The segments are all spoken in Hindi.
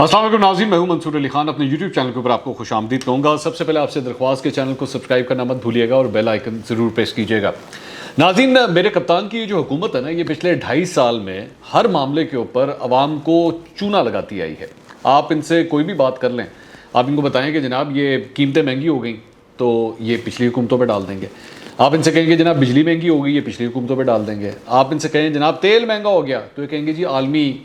अस्सलाम वालेकुम नाज़रीन, मैं हूं मंसूर अली खान। अपने YouTube चैनल के ऊपर आपको खुशामदीद कहूँगा। सबसे पहले आपसे दरख्वास्त के चैनल को सब्सक्राइब करना मत भूलिएगा और बेल आइकन ज़रूर प्रेस कीजिएगा। नाज़रीन, मेरे कप्तान की जो हुकूमत है ना, ये पिछले 2.5 साल में हर मामले के ऊपर आवाम को चूना लगाती आई है। आप इनसे कोई भी बात कर लें, आप इनको बताएं कि जनाब ये कीमतें महंगी हो गई तो ये पिछली हुकूमतों पर डाल देंगे। आप इनसे कहेंगे जनाब बिजली महंगी हो गई, ये पिछली हुकूमतों पे डाल देंगे। आप इनसे कहें जनाब तेल महंगा हो गया तो ये कहेंगे जी आलमी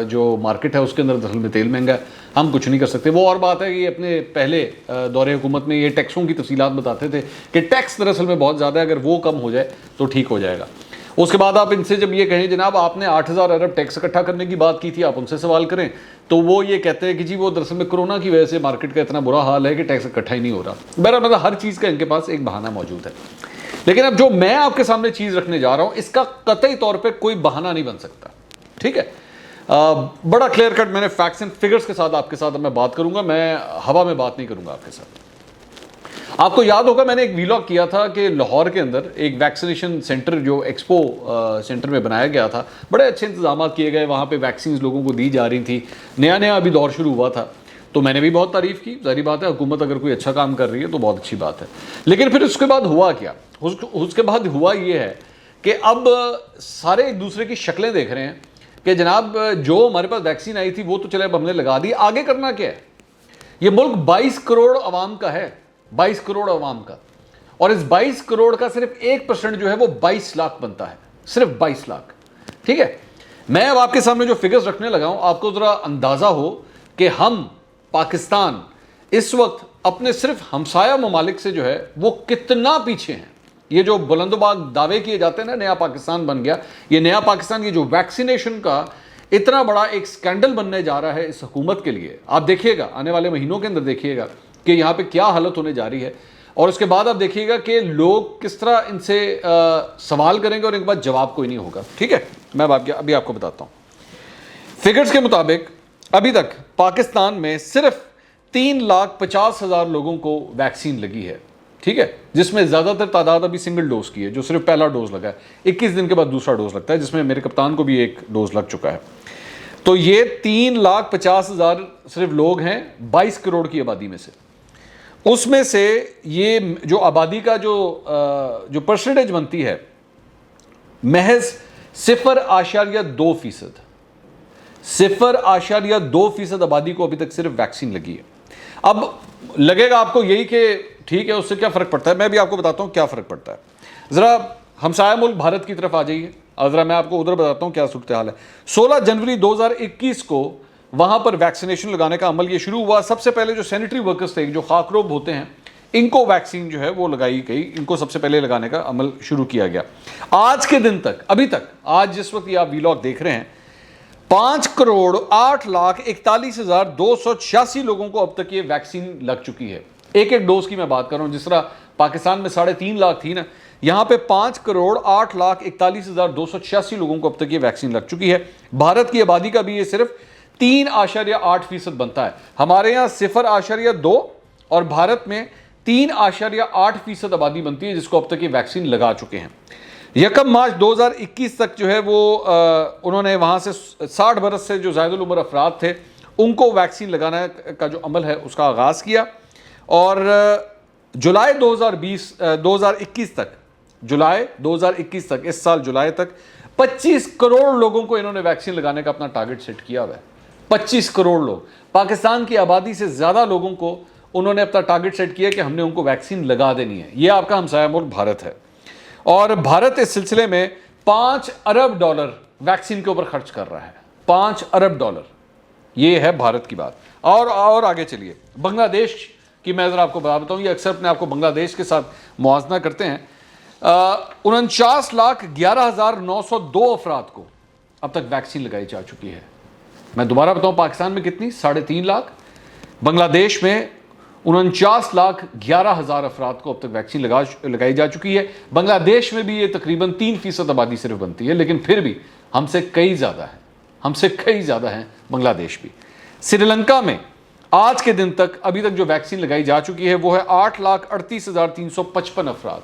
जो मार्केट है उसके अंदर दरअसल में तेल महंगा है, हम कुछ नहीं कर सकते। वो और बात है कि अपने पहले दौरे हुकूमत में ये टैक्सों की तफसीलात बताते थे कि टैक्स दरअसल में बहुत ज़्यादा है, अगर वो कम हो जाए तो ठीक हो जाएगा। उसके बाद आप इनसे जब ये कहें जनाब आपने 8,000 अरब टैक्स इकट्ठा करने की बात की थी, आप उनसे सवाल करें तो वो ये कहते हैं कि जी वो दरअसल में कोरोना की वजह से मार्केट का इतना बुरा हाल है कि टैक्स इकट्ठा ही नहीं हो रहा। बहरहाल मतलब हर चीज़ का इनके पास एक बहाना मौजूद है। लेकिन अब जो मैं आपके सामने चीज़ रखने जा रहा हूं इसका कतई तौर पे कोई बहाना नहीं बन सकता, ठीक है। बड़ा क्लियर कट मैंने फैक्ट्स एंड फिगर्स के साथ आपके साथ मैं बात करूंगा, मैं हवा में बात नहीं करूंगा आपके साथ। आपको याद होगा मैंने एक वीलॉग किया था कि लाहौर के अंदर एक वैक्सीनेशन सेंटर जो एक्सपो सेंटर में बनाया गया था, बड़े अच्छे इंतजाम किए गए, वहाँ पे वैक्सीन लोगों को दी जा रही थी, नया नया अभी दौर शुरू हुआ था, तो मैंने भी बहुत तारीफ़ की। जाहिर बात है हुकूमत अगर कोई अच्छा काम कर रही है तो बहुत अच्छी बात है। लेकिन फिर उसके बाद हुआ क्या? उसके बाद हुआ ये है कि अब सारे एक दूसरे की शक्लें देख रहे हैं कि जनाब जो हमारे पास वैक्सीन आई थी वो तो चले अब हमने लगा दी, आगे करना क्या है? ये मुल्क 22 करोड़ आवाम का है, 22 करोड़ आवाम का, और इस 22 करोड़ का सिर्फ 1% जो है वो 22 लाख बनता है, सिर्फ 22 लाख, ठीक है। मैं अब आपके सामने जो फिगर्स रखने लगा हूं आपको जरा अंदाजा हो कि हम पाकिस्तान इस वक्त अपने सिर्फ हमसाया ममालिक से जो है वो कितना पीछे हैं। ये जो बुलंदबाग दावे किए जाते हैं ना नया पाकिस्तान बन गया, ये नया पाकिस्तान, ये जो वैक्सीनेशन का इतना बड़ा एक स्कैंडल बनने जा रहा है इस हुकूमत के लिए। आप देखिएगा आने वाले महीनों के अंदर देखिएगा कि यहाँ पे क्या हालत होने जा रही है, और उसके बाद आप देखिएगा कि लोग किस तरह इनसे सवाल करेंगे और इनके बाद जवाब कोई नहीं होगा, ठीक है। मैं अभी आपको बताता हूँ फिगर्स के मुताबिक अभी तक पाकिस्तान में सिर्फ 3,50,000 लोगों को वैक्सीन लगी है, ठीक है, जिसमें ज़्यादातर तादाद अभी सिंगल डोज की है, जो सिर्फ पहला डोज लगा है। 21 दिन के बाद दूसरा डोज लगता है, जिसमें मेरे कप्तान को भी एक डोज लग चुका है। तो ये 3,50,000 सिर्फ लोग हैं 22 करोड़ की आबादी में से। उसमें से ये जो आबादी का जो परसेंटेज बनती है महज 0.2%, 0.2% आबादी को अभी तक सिर्फ वैक्सीन लगी है। अब लगेगा आपको यही कि ठीक है उससे क्या फ़र्क पड़ता है, मैं भी आपको बताता हूँ क्या फ़र्क पड़ता है। ज़रा हमसाया मुल्क भारत की तरफ आ जाइए और ज़रा मैं आपको उधर बताता हूँ क्या सूरत हाल है। 16 जनवरी 2021 को वहाँ पर वैक्सीनेशन लगाने का अमल ये शुरू हुआ। सबसे पहले जो सैनिटरी वर्कर्स थे, जो खाकरोब होते हैं, इनको वैक्सीन जो है वो लगाई गई, इनको सबसे पहले लगाने का अमल शुरू किया गया। आज के दिन तक, अभी तक, आज जिस वक्त ये आप वीलॉग देख रहे हैं, 5,08,41,286 लोगों को अब तक ये वैक्सीन लग चुकी है। एक एक डोज की मैं बात कर रहा हूं। जिस तरह पाकिस्तान में 3.5 लाख थी ना, यहां पे 5,08,41,286 लोगों को अब तक ये वैक्सीन लग चुकी है। भारत की आबादी का भी ये सिर्फ 3.8% बनता है। हमारे यहाँ 0.2 और भारत में 3.8% आबादी बनती है जिसको अब तक ये वैक्सीन लगा चुके हैं। 1 मार्च 2021 तक जो है वो उन्होंने वहाँ से 60 बरस से जो ज़ायदुल उम्र अफराद थे उनको वैक्सीन लगाने का जो अमल है उसका आगाज़ किया, और जुलाई 2021 तक, जुलाई 2021 तक, इस साल जुलाई तक 25 करोड़ लोगों को इन्होंने वैक्सीन लगाने का अपना टारगेट सेट किया हुआ है। 25 करोड़ लोग, पाकिस्तान की आबादी से ज़्यादा लोगों को उन्होंने अपना टारगेट सेट किया कि हमने उनको वैक्सीन लगा देनी है। ये आपका हमसाया मुल्क भारत है, और भारत इस सिलसिले में $5 अरब वैक्सीन के ऊपर खर्च कर रहा है। $5 अरब, ये है भारत की बात। और आगे चलिए, बांग्लादेश की मैं ज़रा आपको बता बताऊँ, ये अक्सर अपने आपको बांग्लादेश के साथ मुआवजना करते हैं। 49,11,902 अफराद को अब तक वैक्सीन लगाई जा चुकी है। मैं दोबारा बताऊँ पाकिस्तान में कितनी? 3.5 लाख, बांग्लादेश में 49,11,000 अफराद को अब तक वैक्सीन लगाई जा चुकी है। बांग्लादेश में भी ये तकरीबन 3% आबादी सिर्फ बनती है, लेकिन फिर भी हमसे कई ज़्यादा है, हमसे कई ज़्यादा है बांग्लादेश भी। श्रीलंका में आज के दिन तक अभी तक जो वैक्सीन लगाई जा चुकी है वो है 8,38,355 अफराद।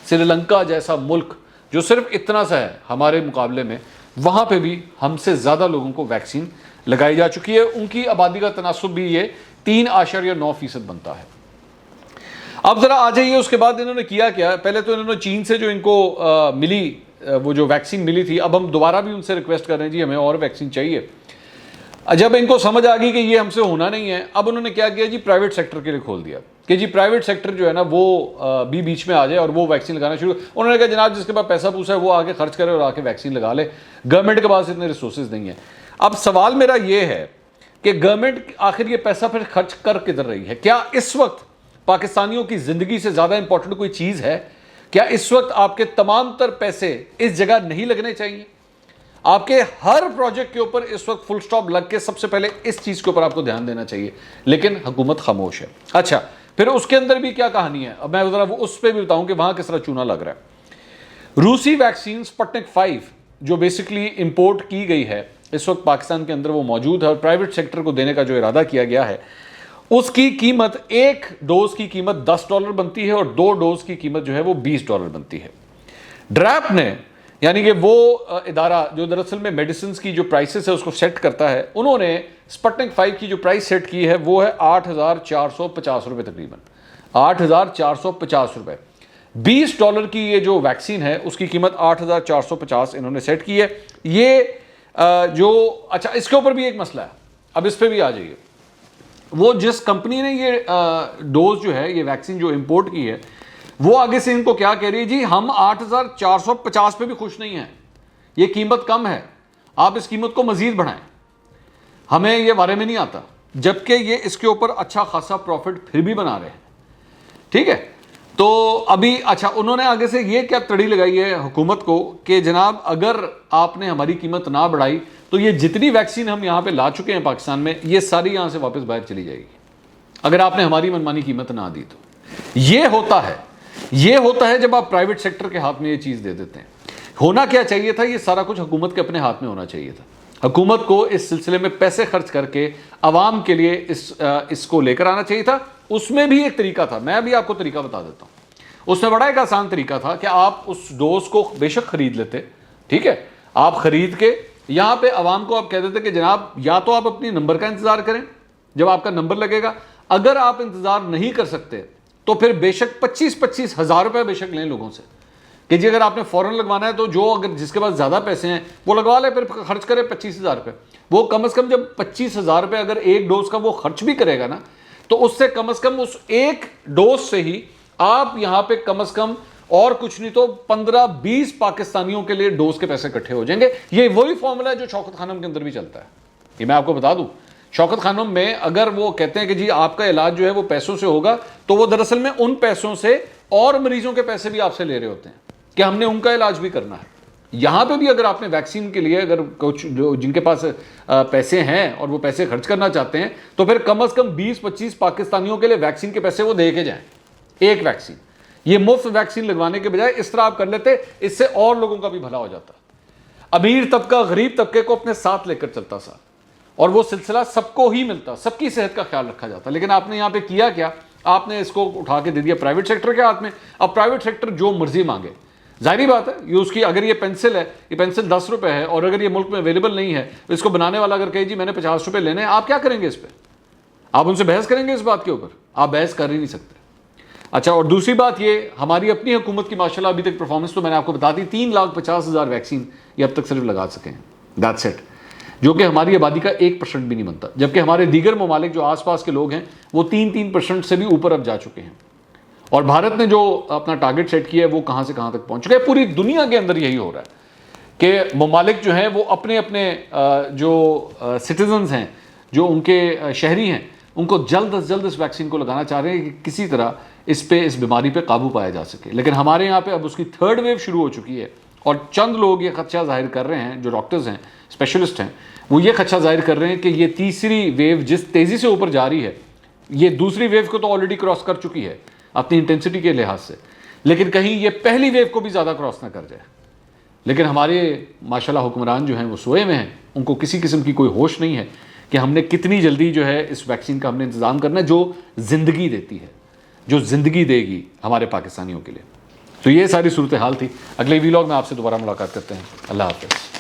श्रीलंका जैसा मुल्क जो सिर्फ इतना सा है हमारे मुकाबले में, वहाँ पे भी हमसे ज़्यादा लोगों को वैक्सीन लगाई जा चुकी है। उनकी आबादी का तनासुब भी ये 3.9% बनता है। अब ज़रा आ जाइए उसके बाद इन्होंने किया क्या। पहले तो इन्होंने चीन से जो इनको मिली वो जो वैक्सीन मिली थी, अब हम दोबारा भी उनसे रिक्वेस्ट कर रहे हैं जी हमें और वैक्सीन चाहिए। जब इनको समझ आ गई कि ये हमसे होना नहीं है, अब उन्होंने क्या किया जी, प्राइवेट सेक्टर के लिए खोल दिया कि जी प्राइवेट सेक्टर जो है ना वो भी बीच में आ जाए और वो वैक्सीन लगाना शुरू। उन्होंने कहा जनाब जिसके पास पैसा पूसा है वो आके खर्च करे और आके वैक्सीन लगा ले, गवर्नमेंट के पास इतने रिसोर्सेज नहीं है। अब सवाल मेरा ये है कि गवर्नमेंट आखिर ये पैसा फिर खर्च कर किधर रही है? क्या इस वक्त पाकिस्तानियों की जिंदगी से ज़्यादा इंपॉर्टेंट कोई चीज़ है? क्या इस वक्त आपके तमाम तर पैसे इस जगह नहीं लगने चाहिए? आपके हर प्रोजेक्ट के ऊपर इस वक्त फुल स्टॉप लग के सबसे पहले इस चीज़ के ऊपर आपको ध्यान देना चाहिए, लेकिन हुकूमत खामोश है। अच्छा, फिर उसके अंदर भी क्या कहानी है, अब मैं ज़रा उस पर भी बताऊं कि वहां किस तरह चूना लग रहा है। रूसी वैक्सीन स्पुतनिक 5 जो बेसिकली इंपोर्ट की गई है इस वक्त पाकिस्तान के अंदर वो मौजूद है और प्राइवेट सेक्टर को देने का जो इरादा किया गया है, उसकी कीमत, एक डोज की कीमत $10 बनती है और 2 डोज की कीमत जो है वो $20 बनती है। ड्रैप ने, यानी कि वो इदारा जो दरअसल में मेडिसिन की जो प्राइसेस है उसको सेट करता है, उन्होंने स्पुतनिक 5 की जो प्राइस सेट की है वो है $8,450 तकरीबन, $8,450। $20 की ये जो वैक्सीन है उसकी कीमत 8,450 इन्होंने सेट की है। ये जो, अच्छा इसके ऊपर भी एक मसला है, अब इस पर भी आ जाइए। वो जिस कंपनी ने ये डोज जो है, ये वैक्सीन जो इंपोर्ट की है, वो आगे से इनको क्या कह रही है जी, हम 8,450 पे भी खुश नहीं हैं, ये कीमत कम है, आप इस कीमत को मजीद बढ़ाएं, हमें ये बारे में नहीं आता, जबकि ये इसके ऊपर अच्छा खासा प्रॉफिट फिर भी बना रहे हैं। ठीक है, तो अभी अच्छा उन्होंने आगे से ये क्या तड़ी लगाई है हुकूमत को कि जनाब अगर आपने हमारी कीमत ना बढ़ाई तो ये जितनी वैक्सीन हम यहाँ पे ला चुके हैं पाकिस्तान में, ये सारी यहाँ से वापस बाहर चली जाएगी अगर आपने हमारी मनमानी कीमत ना दी तो। ये होता है जब आप प्राइवेट सेक्टर के हाथ में ये चीज़ दे देते हैं। होना क्या चाहिए था, ये सारा कुछ हुकूमत के अपने हाथ में होना चाहिए था। हुकूमत को इस सिलसिले में पैसे खर्च करके आवाम के लिए इसको लेकर आना चाहिए था। उसमें भी एक तरीका था, मैं भी आपको तरीका बता देता हूँ। उसमें बड़ा एक आसान तरीका था कि आप उस डोज को बेशक खरीद लेते, ठीक है, आप खरीद के यहाँ पे आवाम को आप कह देते कि जनाब या तो आप अपनी नंबर का इंतजार करें, जब आपका नंबर लगेगा, अगर आप इंतजार नहीं कर सकते तो फिर बेशक 25-25 हज़ार रुपये बेशक लें लोगों से कि जी अगर आपने फ़ौरन लगवाना है तो जो अगर जिसके पास ज़्यादा पैसे हैं वो लगवा ले, फिर खर्च करे 25,000 रुपये। वो कम से कम जब 25,000 रुपये अगर एक डोज का वो खर्च भी करेगा ना, तो उससे कम से कम उस एक डोज से ही आप यहाँ पे कम से कम और कुछ नहीं तो 15-20 पाकिस्तानियों के लिए डोज के पैसे इकट्ठे हो जाएंगे। ये वही फॉर्मूला है जो शौकत खानम के अंदर भी चलता है। ये मैं आपको बता दूं, शौकत खानम में अगर वो कहते हैं कि जी आपका इलाज जो है वो पैसों से होगा, तो वो दरअसल में उन पैसों से और मरीजों के पैसे भी आपसे ले रहे होते हैं कि हमने उनका इलाज भी करना है। यहाँ पे भी अगर आपने वैक्सीन के लिए अगर कुछ जो जिनके पास पैसे हैं और वो पैसे खर्च करना चाहते हैं, तो फिर कम से कम 20-25 पाकिस्तानियों के लिए वैक्सीन के पैसे वो दे के जाएं, एक वैक्सीन। ये मुफ्त वैक्सीन लगवाने के बजाय इस तरह आप कर लेते, इससे और लोगों का भी भला हो जाता। अमीर तबका गरीब तबके को अपने साथ लेकर चलता सा और वो सिलसिला सबको ही मिलता, सबकी सेहत का ख्याल रखा जाता। लेकिन आपने यहाँ पे किया क्या, आपने इसको उठा के दे दिया प्राइवेट सेक्टर के हाथ में। अब प्राइवेट सेक्टर जो मर्जी मांगे, जाहिर बात है, ये उसकी अगर ये पेंसिल है, ये पेंसिल 10 रुपये है और अगर ये मुल्क में अवेलेबल नहीं है, तो इसको बनाने वाला अगर कहे जी मैंने 50 रुपये लेने हैं, आप क्या करेंगे इस पर? आप उनसे बहस करेंगे इस बात के ऊपर? आप बहस कर ही नहीं सकते। अच्छा, और दूसरी बात ये, हमारी अपनी हुकूमत की माशाल्लाह अभी तक परफॉर्मेंस तो मैंने आपको बता दी, 3,50,000 वैक्सीन ये अब तक सिर्फ लगा सके हैं, दैट्स इट, जो कि हमारी आबादी का 1% भी नहीं बनता। जबकि हमारे दीगर ममालिक जो आसपास के लोग हैं वो 3% से भी ऊपर अब जा चुके हैं। और भारत ने जो अपना टारगेट सेट किया है वो कहाँ से कहाँ तक पहुँच चुका है। पूरी दुनिया के अंदर यही हो रहा है कि ममालिक जो हैं वो अपने अपने जो सिटीजन्स हैं, जो उनके शहरी हैं, उनको जल्द अज जल्द इस वैक्सीन को लगाना चाह रहे हैं कि किसी तरह इस बीमारी पे काबू पाया जा सके। लेकिन हमारे यहाँ पे अब उसकी 3rd वेव शुरू हो चुकी है और चंद लोग ये खदशा जाहिर कर रहे हैं, जो डॉक्टर्स हैं, स्पेशलिस्ट हैं, वो ये खदशा जाहिर कर रहे हैं कि ये तीसरी वेव जिस तेज़ी से ऊपर जा रही है, ये दूसरी वेव को तो ऑलरेडी क्रॉस कर चुकी है अपनी इंटेंसिटी के लिहाज से, लेकिन कहीं ये पहली वेव को भी ज़्यादा क्रॉस ना कर जाए। लेकिन हमारे माशाल्लाह हुक्मरान जो हैं वो सोए में हैं, उनको किसी किस्म की कोई होश नहीं है कि हमने कितनी जल्दी जो है इस वैक्सीन का हमने इंतज़ाम करना है, जो ज़िंदगी देती है, जो ज़िंदगी देगी हमारे पाकिस्तानियों के लिए। तो ये सारी सूरत हाल थी। अगले वीलॉग में आपसे दोबारा मुलाकात करते हैं। अल्लाह हाफ़िज़।